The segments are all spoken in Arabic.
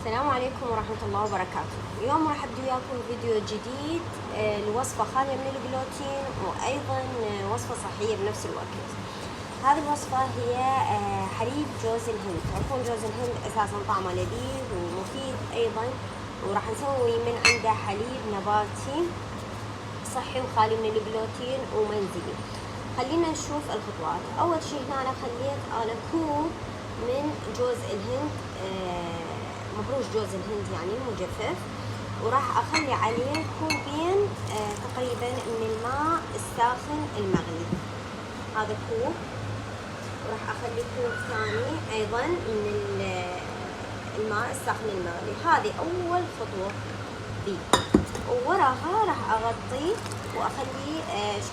السلام عليكم ورحمة الله وبركاته. اليوم راح أبدي وياكم فيديو جديد لوصفة خالية من الجلوتين وأيضا وصفة صحية بنفس الوقت. هذه الوصفة هي حليب جوز الهند. تعرفون جوز الهند أساسا طعمه لذيذ ومفيد أيضا، وراح نسوي من عنده حليب نباتي صحي وخالي من الجلوتين ومنزلي. خلينا نشوف الخطوات. أول شيء هنا أنا خليت كوب من جوز الهند، مبروش جوز الهند يعني مجفف، وراح اخلي عليه كوبين تقريبا من الماء الساخن المغلي. هذا كوب، وراح اخلي كوب ثاني ايضا من الماء الساخن المغلي. هذه اول خطوة دي، ووراها راح اغطيه واخليه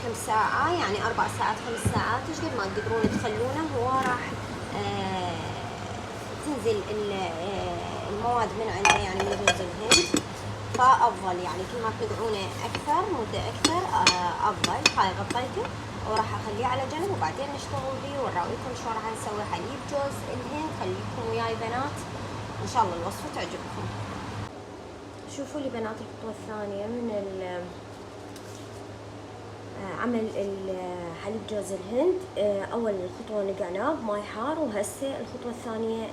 كم ساعة، يعني 4 ساعات 5 ساعات، ايش قد ما تقدرون تخلونه. هو راح تنزل المواد من عنده يعني من جوز الهند، فافضل يعني كل ما تنقعونه اكثر مده اكثر افضل. هاي غطيته وراح اخليه على جنب، وبعدين نشتغل بيه ونراويكم شلون راح نسوي حليب جوز الهند. خليكم وياي بنات، ان شاء الله الوصفه تعجبكم. شوفوا لي بنات الخطوه الثانيه من عمل حليب جوز الهند. اول خطوه نقعناه بماي حار، وهسه الخطوه الثانيه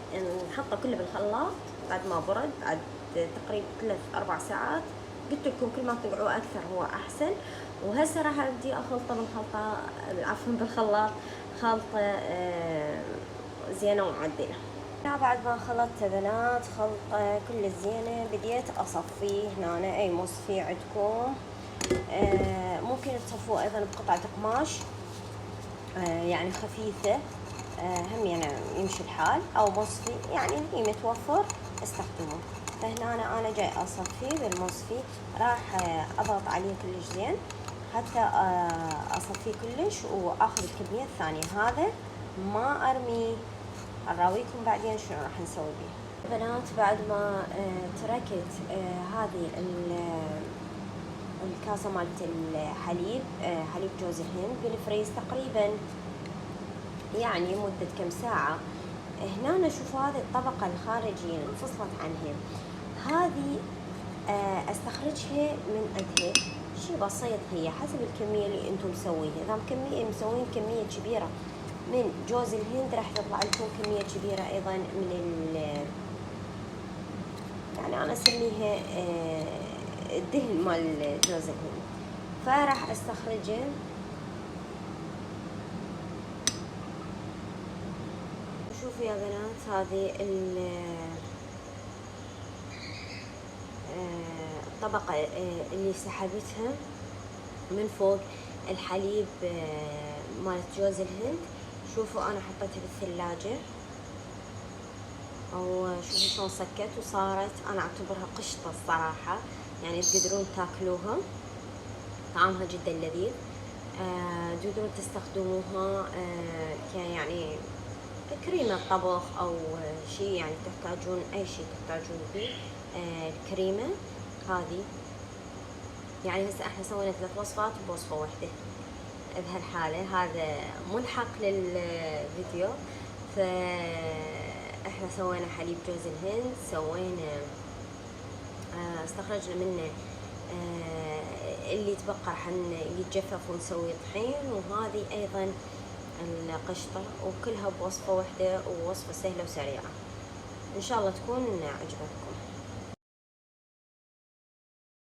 نحطه كله بالخلاط بعد ما برد، بعد تقريبا 3-4 ساعات. قلت لكم كل ما تنقعوه اكثر هو احسن. وهسه راح ابدي اخلطه بالخلطه، عفوا بالخلاط، خلطه زينه ومعدله. بعد ما خلطت بنات خلطه كل زينه، بديت اصفيه. هنا اي مصفي عندكم ممكن تصفوه ايضا بقطعة قماش يعني خفيفة، هم يعني يمشي الحال، او مصفي يعني اللي متوفر استخدموه. فهنا انا جاي اصفيه بالمصفي، راح اضغط عليه كلش زين حتى اصفيه كلش واخذ الكمية الثانية. هذا ما ارميه، اراويكم بعدين شنو راح نسوي بيه. بنات بعد ما تركت هذه الكاسة مالت الحليب، حليب جوز الهند بالفريز تقريبا يعني مدة كم ساعة. هنا نشوف هذه الطبقة الخارجية انفصلت عنها، هذه استخرجها من عندها. شي بسيط، هي حسب الكمية اللي انتم مسويها. اذا مسوين كمية كبيرة من جوز الهند راح تطلع لكم كمية كبيرة ايضا من يعني انا اسميها الدهن مال جوز الهند، فراح استخرجه. شوفوا يا بنات، هذه الطبقة اللي سحبتها من فوق الحليب مالت جوز الهند. شوفوا انا حطيتها بالثلاجة، او شوفوا شلون سكت وصارت، انا اعتبرها قشطة الصراحة، يعني تقدرون تاكلوها، طعمها جدا لذيذ. تقدرون تستخدموها يعني كريمة طبخ او شيء، يعني تحتاجون اي شيء تحتاجون فيه الكريمة هذه. يعني هسه احنا سوينا 3 وصفات بوصفة واحدة بهالحالة. هذا ملحق للفيديو. فاحنا سوينا حليب جوز الهند، سوينا استخرجنا منه اللي يتبقى راح يتجفف ونسوي طحين، وهذه ايضا القشطة، وكلها بوصفة واحدة، ووصفة سهلة وسريعة. ان شاء الله تكون عجبتكم.